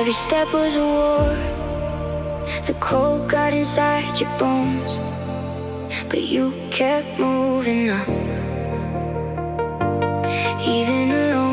Every step was a war. The cold got inside your bones, but you kept moving on, even alone.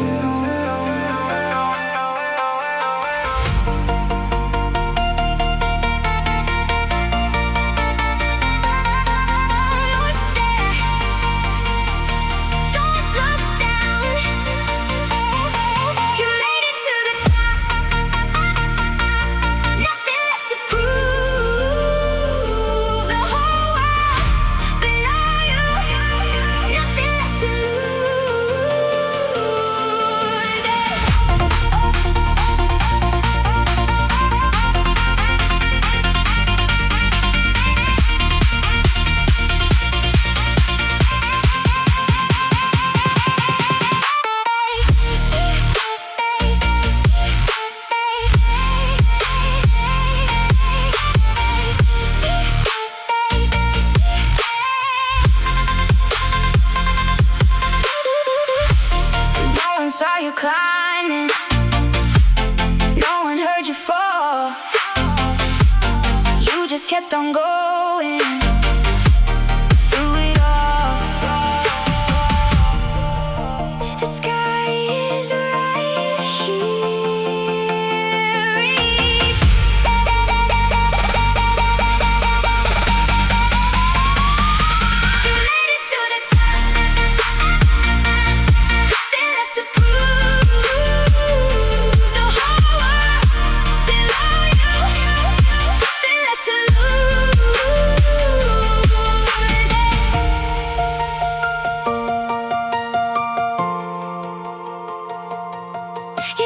Saw you climbing, no one heard you fall. You just kept on going through it all. The sky is right here. Reach. You made it to the top. Nothing left to You